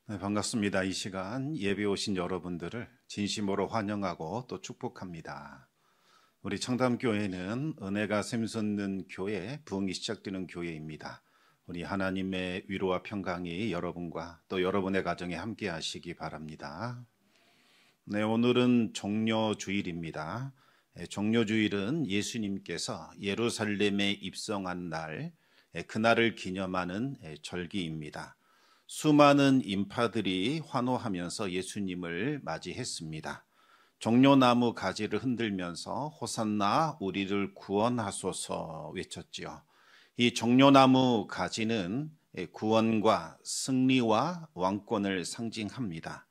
네, 반갑습니다. 이 시간 예배 오신 여러분들을 진심으로 환영하고 또 축복합니다. 우리 청담교회는 은혜가 샘솟는 교회, 부흥이 시작되는 교회입니다. 우리 하나님의 위로와 평강이 여러분과 또 여러분의 가정에 함께 하시기 바랍니다. 네, 오늘은 종려주일입니다. 종려주일은 예수님께서 예루살렘에 입성한 날, 그날을 기념하는 절기입니다. 수많은 인파들이 환호하면서 예수님을 맞이했습니다. 종려나무 가지를 흔들면서 호산나 우리를 구원하소서 외쳤지요. 이 종려나무 가지는 구원과 승리와 왕권을 상징합니다.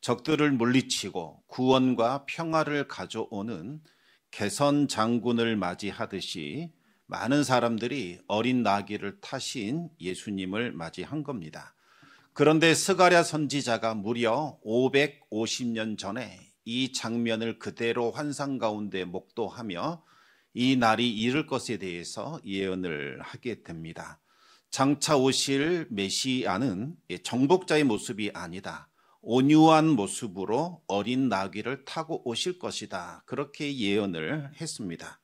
적들을 물리치고 구원과 평화를 가져오는 개선 장군을 맞이하듯이 많은 사람들이 어린 나귀를 타신 예수님을 맞이한 겁니다. 그런데 스가랴 선지자가 무려 550년 전에 이 장면을 그대로 환상 가운데 목도하며 이 날이 이를 것에 대해서 예언을 하게 됩니다. 장차 오실 메시아는 정복자의 모습이 아니다. 온유한 모습으로 어린 나귀를 타고 오실 것이다. 그렇게 예언을 했습니다.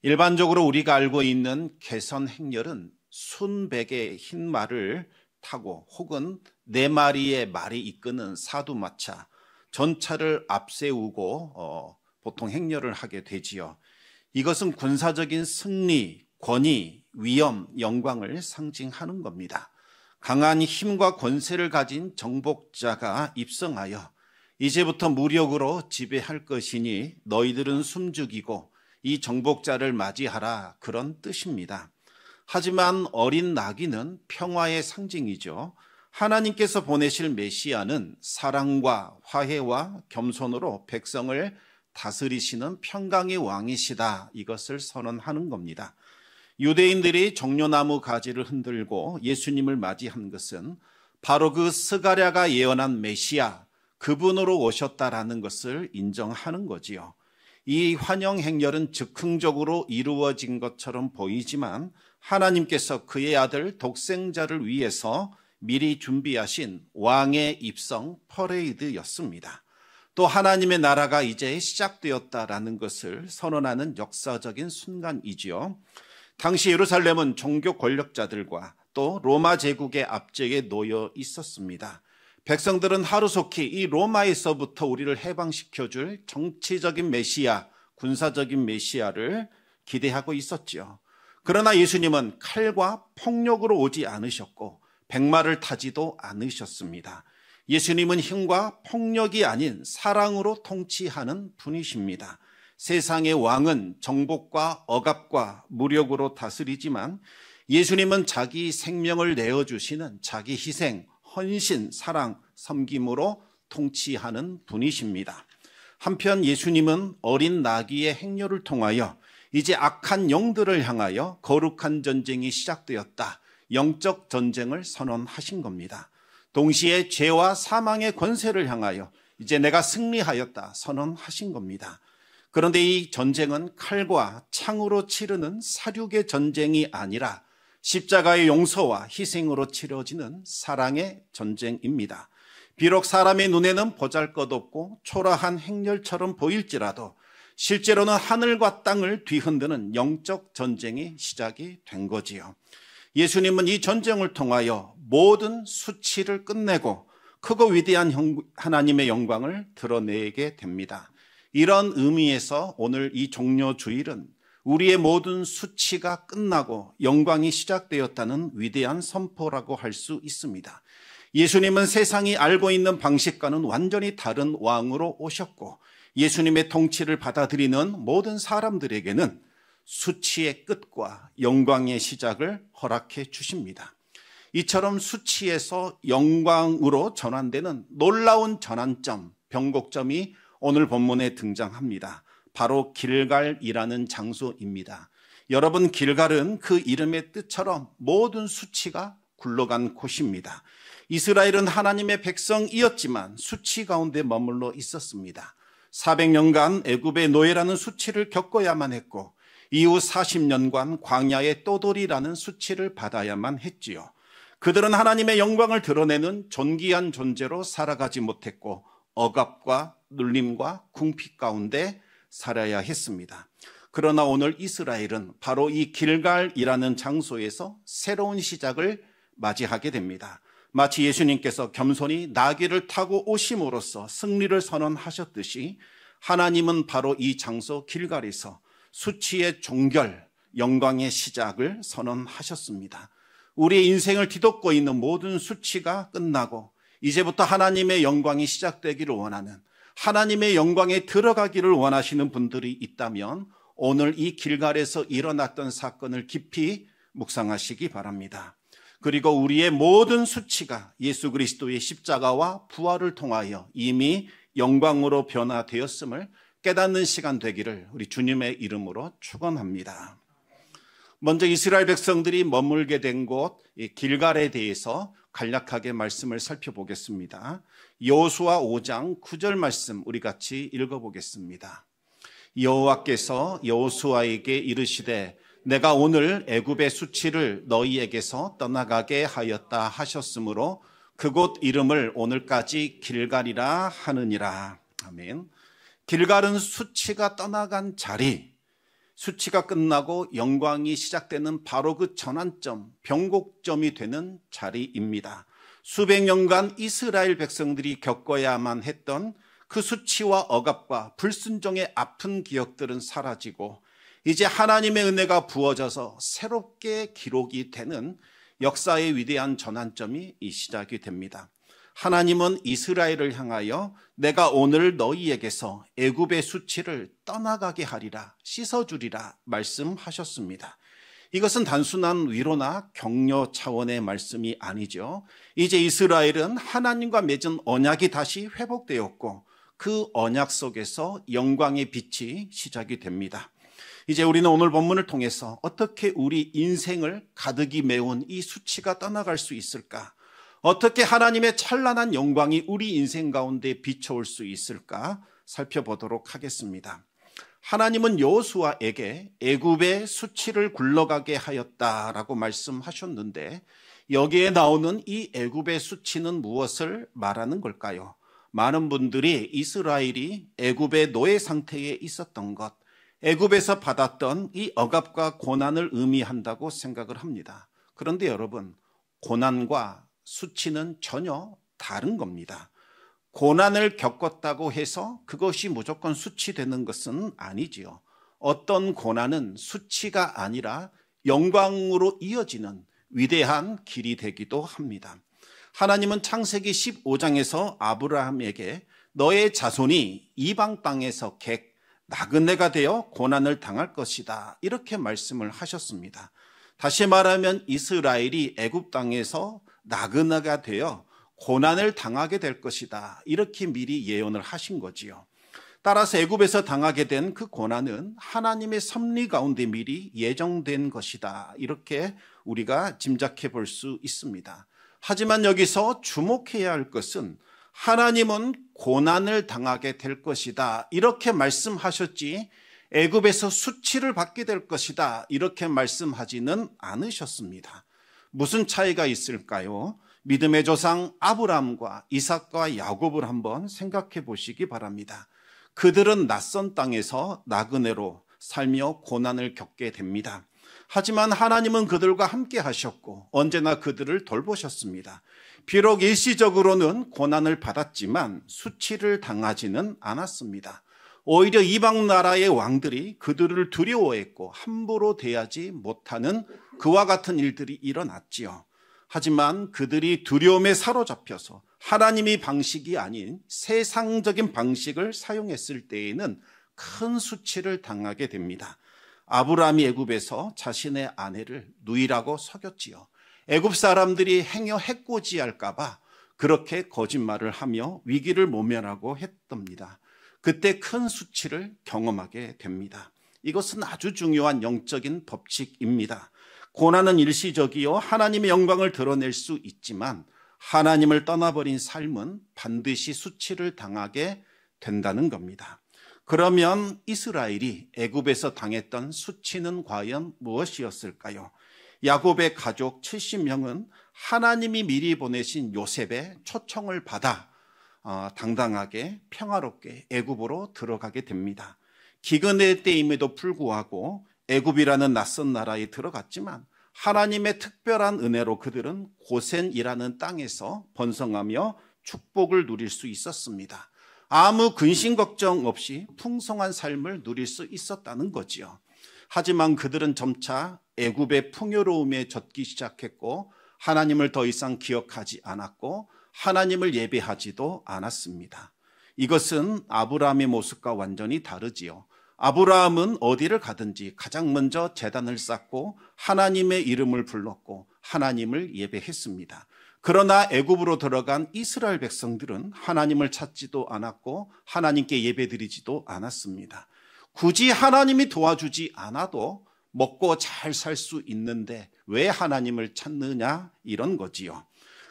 일반적으로 우리가 알고 있는 개선 행렬은 순백의 흰 말을 타고 혹은 4마리의 말이 이끄는 사두마차, 전차를 앞세우고 보통 행렬을 하게 되지요. 이것은 군사적인 승리, 권위, 위엄, 영광을 상징하는 겁니다. 강한 힘과 권세를 가진 정복자가 입성하여 이제부터 무력으로 지배할 것이니 너희들은 숨죽이고 이 정복자를 맞이하라, 그런 뜻입니다. 하지만 어린 나귀는 평화의 상징이죠. 하나님께서 보내실 메시아는 사랑과 화해와 겸손으로 백성을 다스리시는 평강의 왕이시다, 이것을 선언하는 겁니다. 유대인들이 종려나무 가지를 흔들고 예수님을 맞이한 것은 바로 그 스가랴가 예언한 메시아, 그분으로 오셨다라는 것을 인정하는 거지요. 이 환영 행렬은 즉흥적으로 이루어진 것처럼 보이지만 하나님께서 그의 아들 독생자를 위해서 미리 준비하신 왕의 입성 퍼레이드였습니다. 또 하나님의 나라가 이제 시작되었다라는 것을 선언하는 역사적인 순간이지요. 당시 예루살렘은 종교 권력자들과 또 로마 제국의 압제에 놓여 있었습니다. 백성들은 하루속히 이 로마에서부터 우리를 해방시켜줄 정치적인 메시아, 군사적인 메시아를 기대하고 있었지요. 그러나 예수님은 칼과 폭력으로 오지 않으셨고 백마를 타지도 않으셨습니다. 예수님은 힘과 폭력이 아닌 사랑으로 통치하는 분이십니다. 세상의 왕은 정복과 억압과 무력으로 다스리지만 예수님은 자기 생명을 내어주시는 자기 희생, 헌신, 사랑, 섬김으로 통치하는 분이십니다. 한편 예수님은 어린 나귀의 행렬을 통하여 이제 악한 영들을 향하여 거룩한 전쟁이 시작되었다, 영적 전쟁을 선언하신 겁니다. 동시에 죄와 사망의 권세를 향하여 이제 내가 승리하였다 선언하신 겁니다. 그런데 이 전쟁은 칼과 창으로 치르는 사륙의 전쟁이 아니라 십자가의 용서와 희생으로 치러지는 사랑의 전쟁입니다. 비록 사람의 눈에는 보잘것없고 초라한 행렬처럼 보일지라도 실제로는 하늘과 땅을 뒤흔드는 영적 전쟁이 시작이 된 거지요. 예수님은 이 전쟁을 통하여 모든 수치를 끝내고 크고 위대한 하나님의 영광을 드러내게 됩니다. 이런 의미에서 오늘 이 종려주일은 우리의 모든 수치가 끝나고 영광이 시작되었다는 위대한 선포라고 할 수 있습니다. 예수님은 세상이 알고 있는 방식과는 완전히 다른 왕으로 오셨고 예수님의 통치를 받아들이는 모든 사람들에게는 수치의 끝과 영광의 시작을 허락해 주십니다. 이처럼 수치에서 영광으로 전환되는 놀라운 전환점, 변곡점이 오늘 본문에 등장합니다. 바로 길갈이라는 장소입니다. 여러분, 길갈은 그 이름의 뜻처럼 모든 수치가 굴러간 곳입니다. 이스라엘은 하나님의 백성이었지만 수치 가운데 머물러 있었습니다. 400년간 애굽의 노예라는 수치를 겪어야만 했고 이후 40년간 광야의 떠돌이라는 수치를 받아야만 했지요. 그들은 하나님의 영광을 드러내는 존귀한 존재로 살아가지 못했고 억압과 눌림과 궁핍 가운데 살아야 했습니다. 그러나 오늘 이스라엘은 바로 이 길갈이라는 장소에서 새로운 시작을 맞이하게 됩니다. 마치 예수님께서 겸손히 나귀를 타고 오심으로써 승리를 선언하셨듯이 하나님은 바로 이 장소 길갈에서 수치의 종결, 영광의 시작을 선언하셨습니다. 우리의 인생을 뒤덮고 있는 모든 수치가 끝나고 이제부터 하나님의 영광이 시작되기를 원하는, 하나님의 영광에 들어가기를 원하시는 분들이 있다면 오늘 이 길갈에서 일어났던 사건을 깊이 묵상하시기 바랍니다. 그리고 우리의 모든 수치가 예수 그리스도의 십자가와 부활을 통하여 이미 영광으로 변화되었음을 깨닫는 시간 되기를 우리 주님의 이름으로 축원합니다. 먼저 이스라엘 백성들이 머물게 된 곳 길갈에 대해서 간략하게 말씀을 살펴보겠습니다. 여호수아 5장 9절 말씀 우리 같이 읽어보겠습니다. 여호와께서 여호수아에게 이르시되 내가 오늘 애굽의 수치를 너희에게서 떠나가게 하였다 하셨으므로 그곳 이름을 오늘까지 길갈이라 하느니라. 아멘. 길갈은 수치가 떠나간 자리, 수치가 끝나고 영광이 시작되는 바로 그 전환점, 변곡점이 되는 자리입니다. 수백 년간 이스라엘 백성들이 겪어야만 했던 그 수치와 억압과 불순종의 아픈 기억들은 사라지고 이제 하나님의 은혜가 부어져서 새롭게 기록이 되는 역사의 위대한 전환점이 시작이 됩니다. 하나님은 이스라엘을 향하여 내가 오늘 너희에게서 애굽의 수치를 떠나가게 하리라, 씻어주리라 말씀하셨습니다. 이것은 단순한 위로나 격려 차원의 말씀이 아니죠. 이제 이스라엘은 하나님과 맺은 언약이 다시 회복되었고 그 언약 속에서 영광의 빛이 시작이 됩니다. 이제 우리는 오늘 본문을 통해서 어떻게 우리 인생을 가득히 메운 이 수치가 떠나갈 수 있을까? 어떻게 하나님의 찬란한 영광이 우리 인생 가운데 비춰올 수 있을까 살펴보도록 하겠습니다. 하나님은 여호수아에게 애굽의 수치를 굴러가게 하였다라고 말씀하셨는데 여기에 나오는 이 애굽의 수치는 무엇을 말하는 걸까요? 많은 분들이 이스라엘이 애굽의 노예 상태에 있었던 것, 애굽에서 받았던 이 억압과 고난을 의미한다고 생각을 합니다. 그런데 여러분, 고난과 수치는 전혀 다른 겁니다. 고난을 겪었다고 해서 그것이 무조건 수치되는 것은 아니지요. 어떤 고난은 수치가 아니라 영광으로 이어지는 위대한 길이 되기도 합니다. 하나님은 창세기 15장에서 아브라함에게 너의 자손이 이방 땅에서 객, 나그네가 되어 고난을 당할 것이다 이렇게 말씀을 하셨습니다. 다시 말하면 이스라엘이 애굽 땅에서 나그네가 되어 고난을 당하게 될 것이다 이렇게 미리 예언을 하신 거지요. 따라서 애굽에서 당하게 된 그 고난은 하나님의 섭리 가운데 미리 예정된 것이다 이렇게 우리가 짐작해 볼 수 있습니다. 하지만 여기서 주목해야 할 것은 하나님은 고난을 당하게 될 것이다 이렇게 말씀하셨지 애굽에서 수치를 받게 될 것이다 이렇게 말씀하지는 않으셨습니다. 무슨 차이가 있을까요? 믿음의 조상 아브라함과 이삭과 야곱을 한번 생각해 보시기 바랍니다. 그들은 낯선 땅에서 나그네로 살며 고난을 겪게 됩니다. 하지만 하나님은 그들과 함께 하셨고 언제나 그들을 돌보셨습니다. 비록 일시적으로는 고난을 받았지만 수치를 당하지는 않았습니다. 오히려 이방 나라의 왕들이 그들을 두려워했고 함부로 대하지 못하는 그와 같은 일들이 일어났지요. 하지만 그들이 두려움에 사로잡혀서 하나님의 방식이 아닌 세상적인 방식을 사용했을 때에는 큰 수치를 당하게 됩니다. 아브라함이 애굽에서 자신의 아내를 누이라고 속였지요. 애굽 사람들이 행여 해코지할까 봐 그렇게 거짓말을 하며 위기를 모면하고 했답니다. 그때 큰 수치를 경험하게 됩니다. 이것은 아주 중요한 영적인 법칙입니다. 고난은 일시적이요 하나님의 영광을 드러낼 수 있지만 하나님을 떠나버린 삶은 반드시 수치를 당하게 된다는 겁니다. 그러면 이스라엘이 애굽에서 당했던 수치는 과연 무엇이었을까요? 야곱의 가족 70명은 하나님이 미리 보내신 요셉의 초청을 받아 당당하게 평화롭게 애굽으로 들어가게 됩니다. 기근의 때임에도 불구하고 애굽이라는 낯선 나라에 들어갔지만 하나님의 특별한 은혜로 그들은 고센이라는 땅에서 번성하며 축복을 누릴 수 있었습니다. 아무 근심 걱정 없이 풍성한 삶을 누릴 수 있었다는 거지요. 하지만 그들은 점차 애굽의 풍요로움에 젖기 시작했고 하나님을 더 이상 기억하지 않았고 하나님을 예배하지도 않았습니다. 이것은 아브라함의 모습과 완전히 다르지요. 아브라함은 어디를 가든지 가장 먼저 제단을 쌓고 하나님의 이름을 불렀고 하나님을 예배했습니다. 그러나 애굽으로 들어간 이스라엘 백성들은 하나님을 찾지도 않았고 하나님께 예배드리지도 않았습니다. 굳이 하나님이 도와주지 않아도 먹고 잘 살 수 있는데 왜 하나님을 찾느냐 이런 거지요.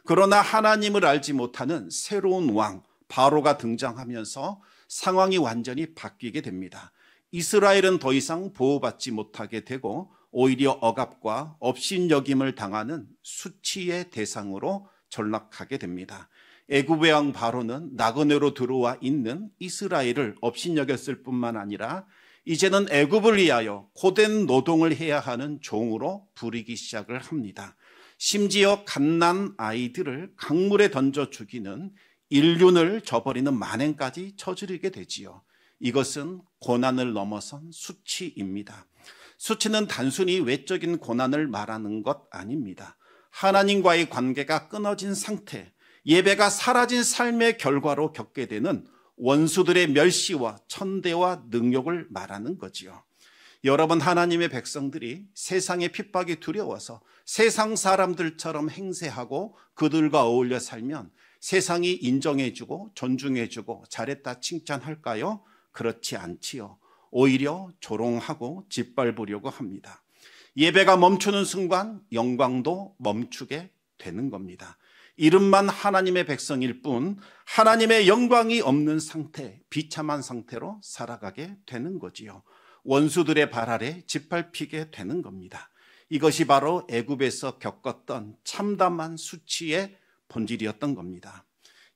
그러나 하나님을 알지 못하는 새로운 왕 바로가 등장하면서 상황이 완전히 바뀌게 됩니다. 이스라엘은 더 이상 보호받지 못하게 되고 오히려 억압과 업신여김을 당하는 수치의 대상으로 전락하게 됩니다. 애굽의 왕 바로는 나그네로 들어와 있는 이스라엘을 업신여겼을 뿐만 아니라 이제는 애굽을 위하여 고된 노동을 해야 하는 종으로 부리기 시작을 합니다. 심지어 갓난 아이들을 강물에 던져 죽이는 인륜을 저버리는 만행까지 저지르게 되지요. 이것은 고난을 넘어선 수치입니다. 수치는 단순히 외적인 고난을 말하는 것 아닙니다. 하나님과의 관계가 끊어진 상태, 예배가 사라진 삶의 결과로 겪게 되는 원수들의 멸시와 천대와 능욕을 말하는 거지요. 여러분, 하나님의 백성들이 세상의 핍박이 두려워서 세상 사람들처럼 행세하고 그들과 어울려 살면 세상이 인정해주고 존중해주고 잘했다 칭찬할까요? 그렇지 않지요. 오히려 조롱하고 짓밟으려고 합니다. 예배가 멈추는 순간 영광도 멈추게 되는 겁니다. 이름만 하나님의 백성일 뿐 하나님의 영광이 없는 상태, 비참한 상태로 살아가게 되는 거지요. 원수들의 발 아래 짓밟히게 되는 겁니다. 이것이 바로 애굽에서 겪었던 참담한 수치의 본질이었던 겁니다.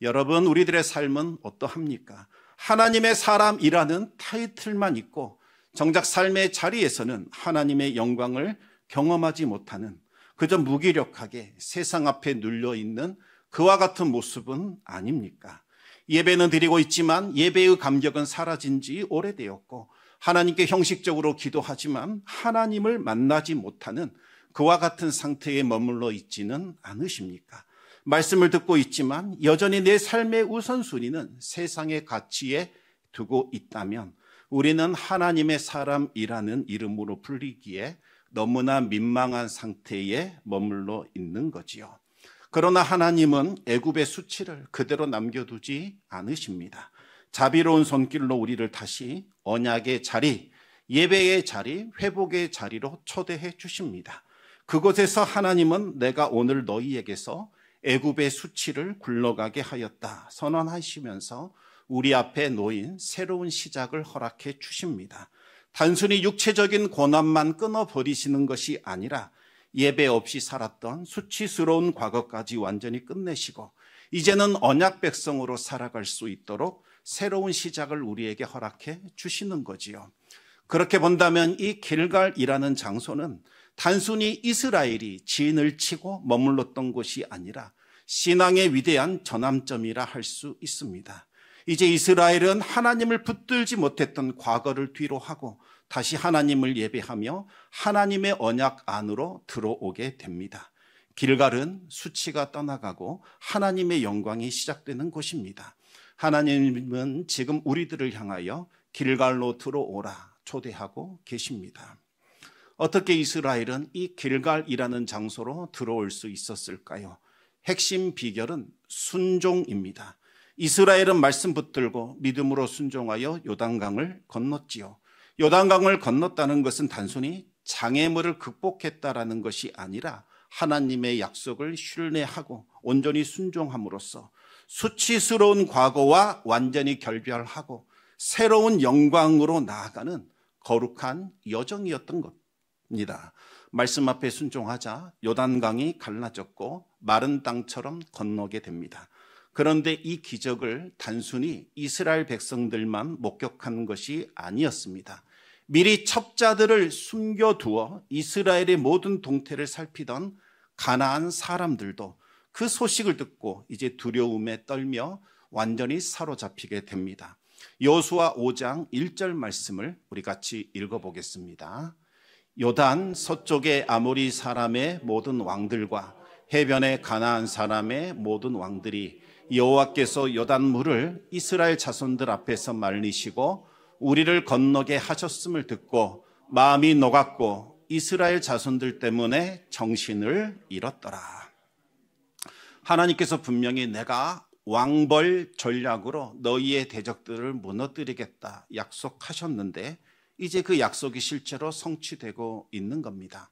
여러분, 우리들의 삶은 어떠합니까? 하나님의 사람이라는 타이틀만 있고 정작 삶의 자리에서는 하나님의 영광을 경험하지 못하는, 그저 무기력하게 세상 앞에 눌려있는 그와 같은 모습은 아닙니까? 예배는 드리고 있지만 예배의 감격은 사라진 지 오래되었고 하나님께 형식적으로 기도하지만 하나님을 만나지 못하는 그와 같은 상태에 머물러 있지는 않으십니까? 말씀을 듣고 있지만 여전히 내 삶의 우선순위는 세상의 가치에 두고 있다면 우리는 하나님의 사람이라는 이름으로 불리기에 너무나 민망한 상태에 머물러 있는 거지요. 그러나 하나님은 애굽의 수치를 그대로 남겨두지 않으십니다. 자비로운 손길로 우리를 다시 언약의 자리, 예배의 자리, 회복의 자리로 초대해 주십니다. 그곳에서 하나님은 내가 오늘 너희에게서 애굽의 수치를 굴러가게 하였다 선언하시면서 우리 앞에 놓인 새로운 시작을 허락해 주십니다. 단순히 육체적인 고난만 끊어버리시는 것이 아니라 예배 없이 살았던 수치스러운 과거까지 완전히 끝내시고 이제는 언약 백성으로 살아갈 수 있도록 새로운 시작을 우리에게 허락해 주시는 거지요. 그렇게 본다면 이 길갈이라는 장소는 단순히 이스라엘이 진을 치고 머물렀던 곳이 아니라 신앙의 위대한 전환점이라 할 수 있습니다. 이제 이스라엘은 하나님을 붙들지 못했던 과거를 뒤로 하고 다시 하나님을 예배하며 하나님의 언약 안으로 들어오게 됩니다. 길갈은 수치가 떠나가고 하나님의 영광이 시작되는 곳입니다. 하나님은 지금 우리들을 향하여 길갈로 들어오라 초대하고 계십니다. 어떻게 이스라엘은 이 길갈이라는 장소로 들어올 수 있었을까요? 핵심 비결은 순종입니다. 이스라엘은 말씀 붙들고 믿음으로 순종하여 요단강을 건넜지요. 요단강을 건넜다는 것은 단순히 장애물을 극복했다라는 것이 아니라 하나님의 약속을 신뢰하고 온전히 순종함으로써 수치스러운 과거와 완전히 결별하고 새로운 영광으로 나아가는 거룩한 여정이었던 겁니다. 말씀 앞에 순종하자 요단강이 갈라졌고 마른 땅처럼 건너게 됩니다. 그런데 이 기적을 단순히 이스라엘 백성들만 목격한 것이 아니었습니다. 미리 첩자들을 숨겨두어 이스라엘의 모든 동태를 살피던 가나안 사람들도 그 소식을 듣고 이제 두려움에 떨며 완전히 사로잡히게 됩니다. 여호수아 5장 1절 말씀을 우리 같이 읽어보겠습니다. 요단 서쪽의 아모리 사람의 모든 왕들과 해변의 가나안 사람의 모든 왕들이 여호와께서 요단물을 이스라엘 자손들 앞에서 말리시고 우리를 건너게 하셨음을 듣고 마음이 녹았고 이스라엘 자손들 때문에 정신을 잃었더라. 하나님께서 분명히 내가 왕벌 전략으로 너희의 대적들을 무너뜨리겠다 약속하셨는데 이제 그 약속이 실제로 성취되고 있는 겁니다.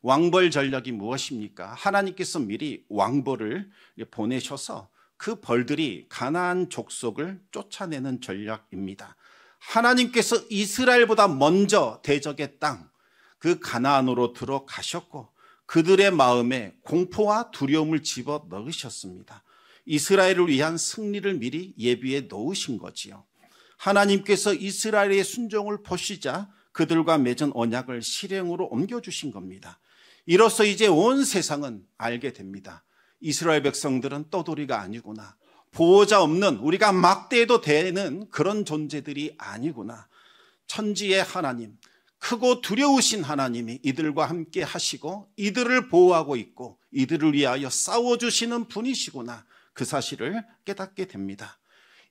왕벌 전략이 무엇입니까? 하나님께서 미리 왕벌을 보내셔서 그 벌들이 가나안 족속을 쫓아내는 전략입니다. 하나님께서 이스라엘보다 먼저 대적의 땅, 그 가나안으로 들어가셨고 그들의 마음에 공포와 두려움을 집어넣으셨습니다. 이스라엘을 위한 승리를 미리 예비해 놓으신 거지요. 하나님께서 이스라엘의 순종을 보시자 그들과 맺은 언약을 실행으로 옮겨주신 겁니다. 이로써 이제 온 세상은 알게 됩니다. 이스라엘 백성들은 떠돌이가 아니구나. 보호자 없는, 우리가 막대해도 되는 그런 존재들이 아니구나. 천지의 하나님, 크고 두려우신 하나님이 이들과 함께 하시고 이들을 보호하고 있고 이들을 위하여 싸워주시는 분이시구나. 그 사실을 깨닫게 됩니다.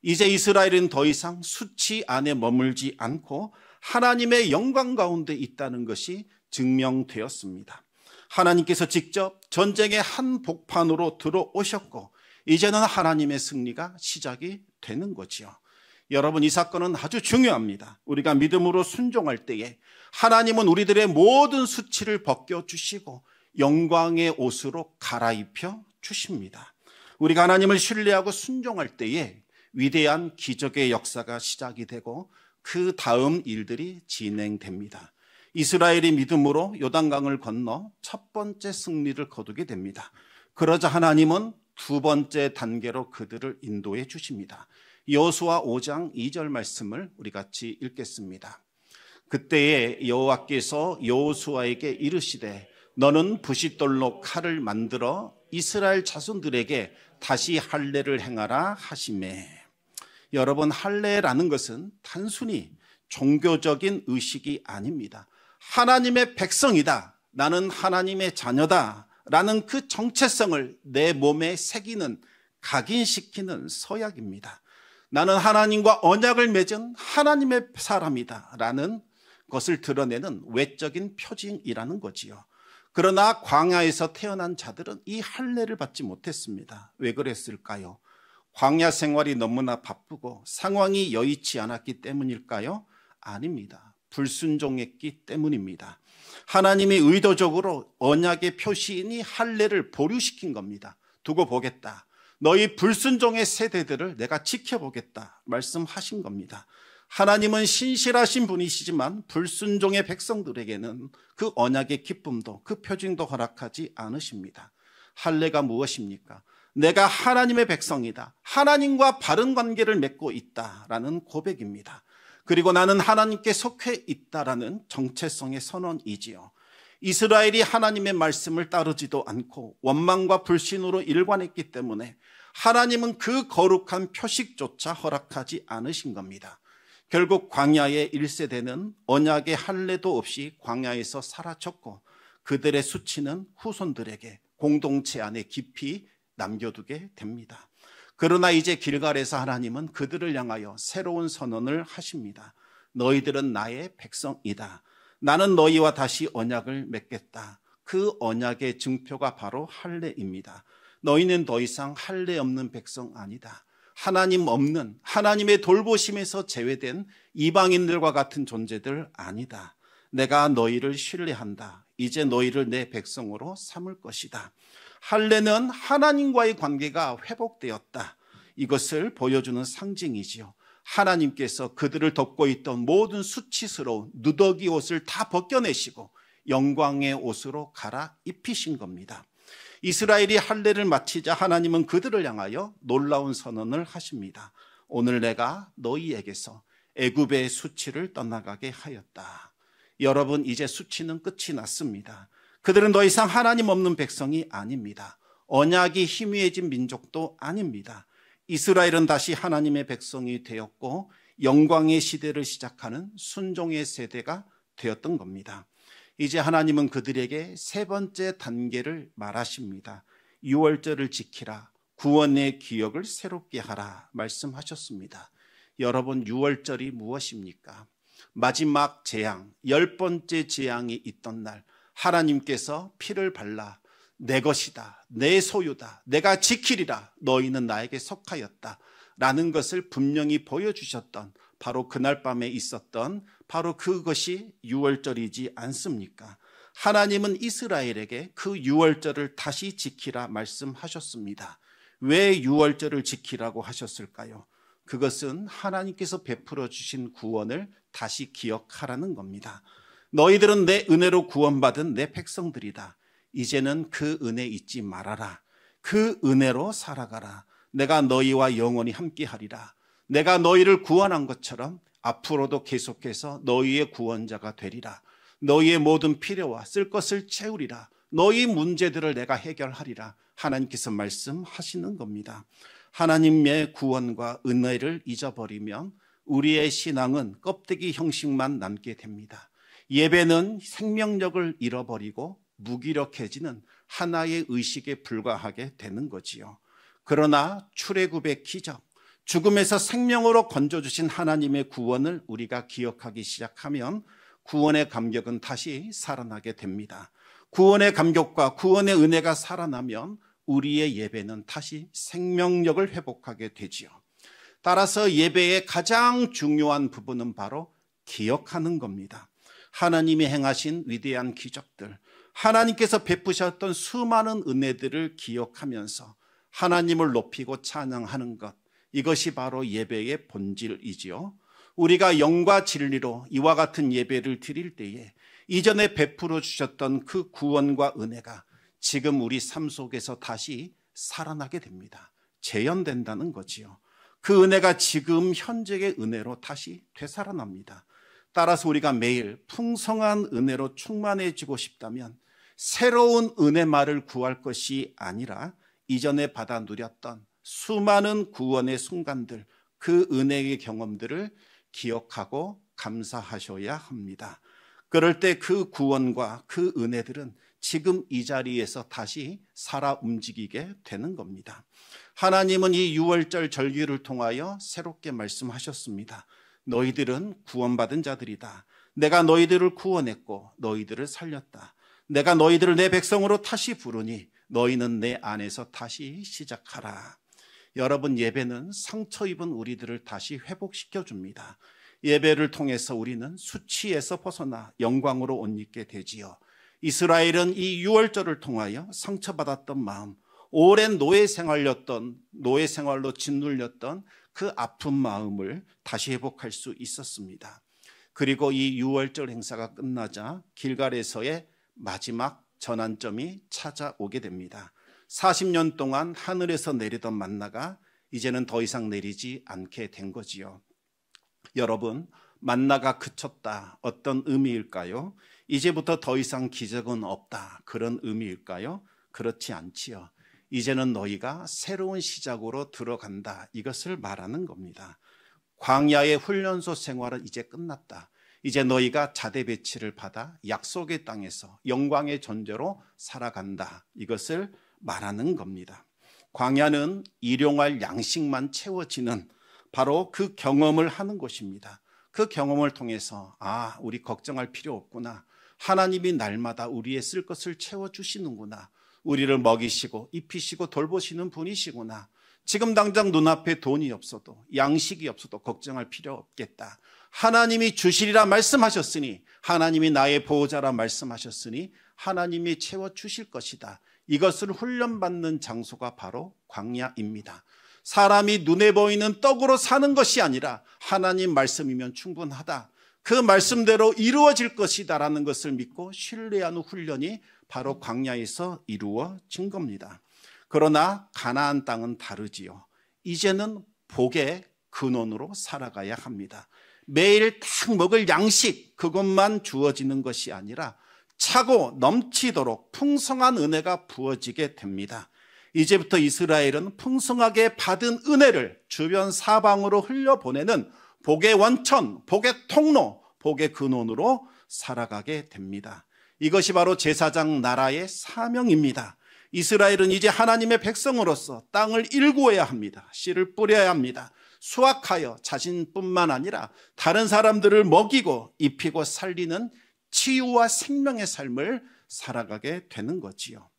이제 이스라엘은 더 이상 수치 안에 머물지 않고 하나님의 영광 가운데 있다는 것이 증명되었습니다. 하나님께서 직접 전쟁의 한복판으로 들어오셨고 이제는 하나님의 승리가 시작이 되는 거지요. 여러분, 이 사건은 아주 중요합니다. 우리가 믿음으로 순종할 때에 하나님은 우리들의 모든 수치를 벗겨주시고 영광의 옷으로 갈아입혀 주십니다. 우리가 하나님을 신뢰하고 순종할 때에 위대한 기적의 역사가 시작이 되고 그 다음 일들이 진행됩니다. 이스라엘이 믿음으로 요단강을 건너 첫 번째 승리를 거두게 됩니다. 그러자 하나님은 두 번째 단계로 그들을 인도해 주십니다. 여호수아 5장 2절 말씀을 우리 같이 읽겠습니다. 그때에 여호와께서 여호수아에게 이르시되 너는 부싯돌로 칼을 만들어 이스라엘 자손들에게 다시 할례를 행하라 하시매. 여러분, 할례라는 것은 단순히 종교적인 의식이 아닙니다. 하나님의 백성이다, 나는 하나님의 자녀다 라는 그 정체성을 내 몸에 새기는, 각인시키는 서약입니다. 나는 하나님과 언약을 맺은 하나님의 사람이다 라는 것을 드러내는 외적인 표징이라는 거지요. 그러나 광야에서 태어난 자들은 이 할례를 받지 못했습니다. 왜 그랬을까요? 광야 생활이 너무나 바쁘고 상황이 여의치 않았기 때문일까요? 아닙니다. 불순종했기 때문입니다. 하나님이 의도적으로 언약의 표시인 이 할례를 보류시킨 겁니다. 두고 보겠다. 너희 불순종의 세대들을 내가 지켜보겠다 말씀하신 겁니다. 하나님은 신실하신 분이시지만 불순종의 백성들에게는 그 언약의 기쁨도 그 표징도 허락하지 않으십니다. 할례가 무엇입니까? 내가 하나님의 백성이다, 하나님과 바른 관계를 맺고 있다라는 고백입니다. 그리고 나는 하나님께 속해 있다라는 정체성의 선언이지요. 이스라엘이 하나님의 말씀을 따르지도 않고 원망과 불신으로 일관했기 때문에 하나님은 그 거룩한 표식조차 허락하지 않으신 겁니다. 결국 광야의 1세대는 언약의 할례도 없이 광야에서 사라졌고 그들의 수치는 후손들에게 공동체 안에 깊이 남겨두게 됩니다. 그러나 이제 길갈에서 하나님은 그들을 향하여 새로운 선언을 하십니다. 너희들은 나의 백성이다. 나는 너희와 다시 언약을 맺겠다. 그 언약의 증표가 바로 할례입니다. 너희는 더 이상 할례 없는 백성 아니다. 하나님 없는, 하나님의 돌보심에서 제외된 이방인들과 같은 존재들 아니다. 내가 너희를 신뢰한다. 이제 너희를 내 백성으로 삼을 것이다. 할례는 하나님과의 관계가 회복되었다. 이것을 보여주는 상징이지요. 하나님께서 그들을 덮고 있던 모든 수치스러운 누더기 옷을 다 벗겨내시고 영광의 옷으로 갈아입히신 겁니다. 이스라엘이 할례를 마치자 하나님은 그들을 향하여 놀라운 선언을 하십니다. 오늘 내가 너희에게서 애굽의 수치를 떠나가게 하였다. 여러분, 이제 수치는 끝이 났습니다. 그들은 더 이상 하나님 없는 백성이 아닙니다. 언약이 희미해진 민족도 아닙니다. 이스라엘은 다시 하나님의 백성이 되었고 영광의 시대를 시작하는 순종의 세대가 되었던 겁니다. 이제 하나님은 그들에게 세 번째 단계를 말하십니다. 유월절을 지키라, 구원의 기억을 새롭게 하라 말씀하셨습니다. 여러분, 유월절이 무엇입니까? 마지막 재앙, 10번째 재앙이 있던 날 하나님께서 피를 발라 내 것이다, 내 소유다, 내가 지키리라, 너희는 나에게 속하였다 라는 것을 분명히 보여주셨던 바로 그날 밤에 있었던 바로 그것이 유월절이지 않습니까? 하나님은 이스라엘에게 그 유월절을 다시 지키라 말씀하셨습니다. 왜 유월절을 지키라고 하셨을까요? 그것은 하나님께서 베풀어 주신 구원을 다시 기억하라는 겁니다. 너희들은 내 은혜로 구원받은 내 백성들이다. 이제는 그 은혜 잊지 말아라. 그 은혜로 살아가라. 내가 너희와 영원히 함께하리라. 내가 너희를 구원한 것처럼 앞으로도 계속해서 너희의 구원자가 되리라. 너희의 모든 필요와 쓸 것을 채우리라. 너희 문제들을 내가 해결하리라. 하나님께서 말씀하시는 겁니다. 하나님의 구원과 은혜를 잊어버리면 우리의 신앙은 껍데기 형식만 남게 됩니다. 예배는 생명력을 잃어버리고 무기력해지는 하나의 의식에 불과하게 되는 거지요. 그러나 출애굽의 기적, 죽음에서 생명으로 건져주신 하나님의 구원을 우리가 기억하기 시작하면 구원의 감격은 다시 살아나게 됩니다. 구원의 감격과 구원의 은혜가 살아나면 우리의 예배는 다시 생명력을 회복하게 되지요. 따라서 예배의 가장 중요한 부분은 바로 기억하는 겁니다. 하나님이 행하신 위대한 기적들, 하나님께서 베푸셨던 수많은 은혜들을 기억하면서 하나님을 높이고 찬양하는 것, 이것이 바로 예배의 본질이지요. 우리가 영과 진리로 이와 같은 예배를 드릴 때에 이전에 베풀어 주셨던 그 구원과 은혜가 지금 우리 삶 속에서 다시 살아나게 됩니다. 재현된다는 거지요. 그 은혜가 지금 현재의 은혜로 다시 되살아납니다. 따라서 우리가 매일 풍성한 은혜로 충만해지고 싶다면 새로운 은혜말을 구할 것이 아니라 이전에 받아 누렸던 수많은 구원의 순간들, 그 은혜의 경험들을 기억하고 감사하셔야 합니다. 그럴 때 그 구원과 그 은혜들은 지금 이 자리에서 다시 살아 움직이게 되는 겁니다. 하나님은 이 유월절 절기를 통하여 새롭게 말씀하셨습니다. 너희들은 구원받은 자들이다. 내가 너희들을 구원했고 너희들을 살렸다. 내가 너희들을 내 백성으로 다시 부르니 너희는 내 안에서 다시 시작하라. 여러분, 예배는 상처 입은 우리들을 다시 회복시켜 줍니다. 예배를 통해서 우리는 수치에서 벗어나 영광으로 옷 입게 되지요. 이스라엘은 이 유월절을 통하여 상처받았던 마음, 오랜 노예 생활로 짓눌렸던 그 아픈 마음을 다시 회복할 수 있었습니다. 그리고 이 유월절 행사가 끝나자 길갈에서의 마지막 전환점이 찾아오게 됩니다. 40년 동안 하늘에서 내리던 만나가 이제는 더 이상 내리지 않게 된 거지요. 여러분, 만나가 그쳤다, 어떤 의미일까요? 이제부터 더 이상 기적은 없다, 그런 의미일까요? 그렇지 않지요. 이제는 너희가 새로운 시작으로 들어간다, 이것을 말하는 겁니다. 광야의 훈련소 생활은 이제 끝났다. 이제 너희가 자대 배치를 받아 약속의 땅에서 영광의 존재로 살아간다, 이것을 말하는 겁니다. 광야는 일용할 양식만 채워지는 바로 그 경험을 하는 곳입니다. 그 경험을 통해서 우리 걱정할 필요 없구나. 하나님이 날마다 우리의 쓸 것을 채워주시는구나. 우리를 먹이시고 입히시고 돌보시는 분이시구나. 지금 당장 눈앞에 돈이 없어도 양식이 없어도 걱정할 필요 없겠다. 하나님이 주시리라 말씀하셨으니, 하나님이 나의 보호자라 말씀하셨으니 하나님이 채워주실 것이다. 이것을 훈련받는 장소가 바로 광야입니다. 사람이 눈에 보이는 떡으로 사는 것이 아니라 하나님 말씀이면 충분하다. 그 말씀대로 이루어질 것이다라는 것을 믿고 신뢰하는 훈련이 바로 광야에서 이루어진 겁니다. 그러나 가나안 땅은 다르지요. 이제는 복의 근원으로 살아가야 합니다. 매일 딱 먹을 양식, 그것만 주어지는 것이 아니라 차고 넘치도록 풍성한 은혜가 부어지게 됩니다. 이제부터 이스라엘은 풍성하게 받은 은혜를 주변 사방으로 흘려보내는 복의 원천, 복의 통로, 복의 근원으로 살아가게 됩니다. 이것이 바로 제사장 나라의 사명입니다. 이스라엘은 이제 하나님의 백성으로서 땅을 일구어야 합니다. 씨를 뿌려야 합니다. 수확하여 자신뿐만 아니라 다른 사람들을 먹이고 입히고 살리는 치유와 생명의 삶을 살아가게 되는 거지요.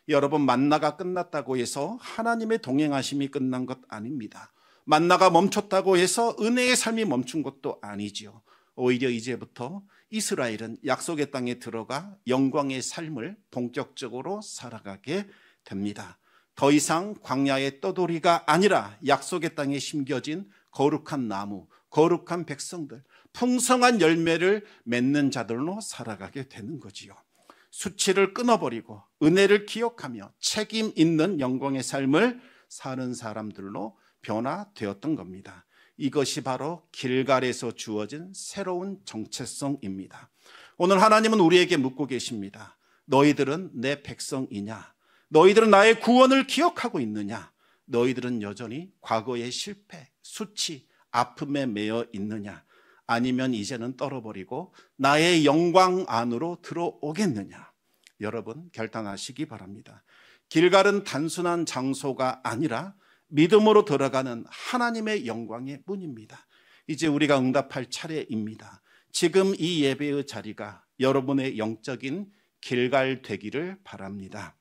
여러분, 만나가 끝났다고 해서 하나님의 동행하심이 끝난 것 아닙니다. 만나가 멈췄다고 해서 은혜의 삶이 멈춘 것도 아니지요. 오히려 이제부터 이스라엘은 약속의 땅에 들어가 영광의 삶을 본격적으로 살아가게 됩니다. 더 이상 광야의 떠돌이가 아니라 약속의 땅에 심겨진 거룩한 나무, 거룩한 백성들, 풍성한 열매를 맺는 자들로 살아가게 되는 거지요. 수치를 끊어버리고 은혜를 기억하며 책임 있는 영광의 삶을 사는 사람들로 변화되었던 겁니다. 이것이 바로 길갈에서 주어진 새로운 정체성입니다. 오늘 하나님은 우리에게 묻고 계십니다. 너희들은 내 백성이냐? 너희들은 나의 구원을 기억하고 있느냐? 너희들은 여전히 과거의 실패, 수치, 아픔에 매여 있느냐? 아니면 이제는 떨어버리고 나의 영광 안으로 들어오겠느냐? 여러분, 결단하시기 바랍니다. 길갈은 단순한 장소가 아니라 믿음으로 들어가는 하나님의 영광의 문입니다. 이제 우리가 응답할 차례입니다. 지금 이 예배의 자리가 여러분의 영적인 길갈 되기를 바랍니다.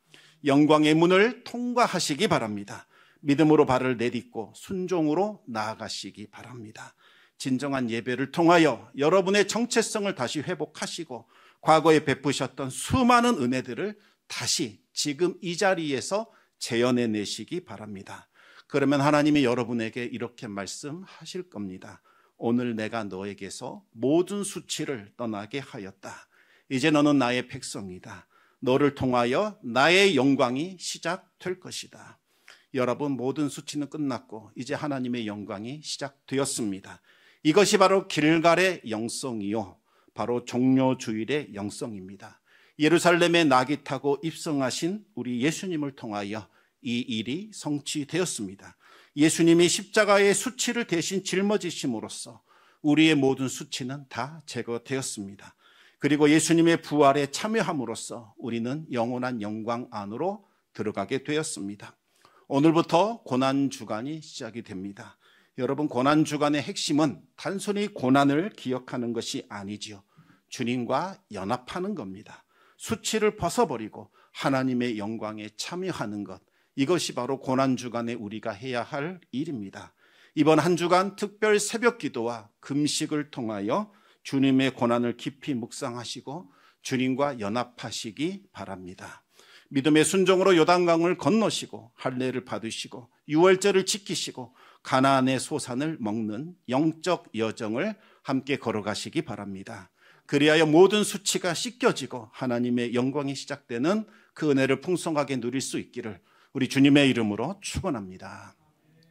영광의 문을 통과하시기 바랍니다. 믿음으로 발을 내딛고 순종으로 나아가시기 바랍니다. 진정한 예배를 통하여 여러분의 정체성을 다시 회복하시고 과거에 베푸셨던 수많은 은혜들을 다시 지금 이 자리에서 재현해내시기 바랍니다. 그러면 하나님이 여러분에게 이렇게 말씀하실 겁니다. 오늘 내가 너에게서 모든 수치를 떠나게 하였다. 이제 너는 나의 백성이다. 너를 통하여 나의 영광이 시작될 것이다. 여러분, 모든 수치는 끝났고 이제 하나님의 영광이 시작되었습니다. 이것이 바로 길갈의 영성이요, 바로 종료주일의 영성입니다. 예루살렘에 낙이 타고 입성하신 우리 예수님을 통하여 이 일이 성취되었습니다. 예수님이 십자가의 수치를 대신 짊어지심으로써 우리의 모든 수치는 다 제거되었습니다. 그리고 예수님의 부활에 참여함으로써 우리는 영원한 영광 안으로 들어가게 되었습니다. 오늘부터 고난주간이 시작이 됩니다. 여러분, 고난주간의 핵심은 단순히 고난을 기억하는 것이 아니지요. 주님과 연합하는 겁니다. 수치를 벗어버리고 하나님의 영광에 참여하는 것, 이것이 바로 고난주간에 우리가 해야 할 일입니다. 이번 한 주간 특별 새벽 기도와 금식을 통하여 주님의 고난을 깊이 묵상하시고 주님과 연합하시기 바랍니다. 믿음의 순종으로 요단강을 건너시고 할례를 받으시고 유월절을 지키시고 가나안의 소산을 먹는 영적 여정을 함께 걸어가시기 바랍니다. 그리하여 모든 수치가 씻겨지고 하나님의 영광이 시작되는 그 은혜를 풍성하게 누릴 수 있기를 우리 주님의 이름으로 축원합니다.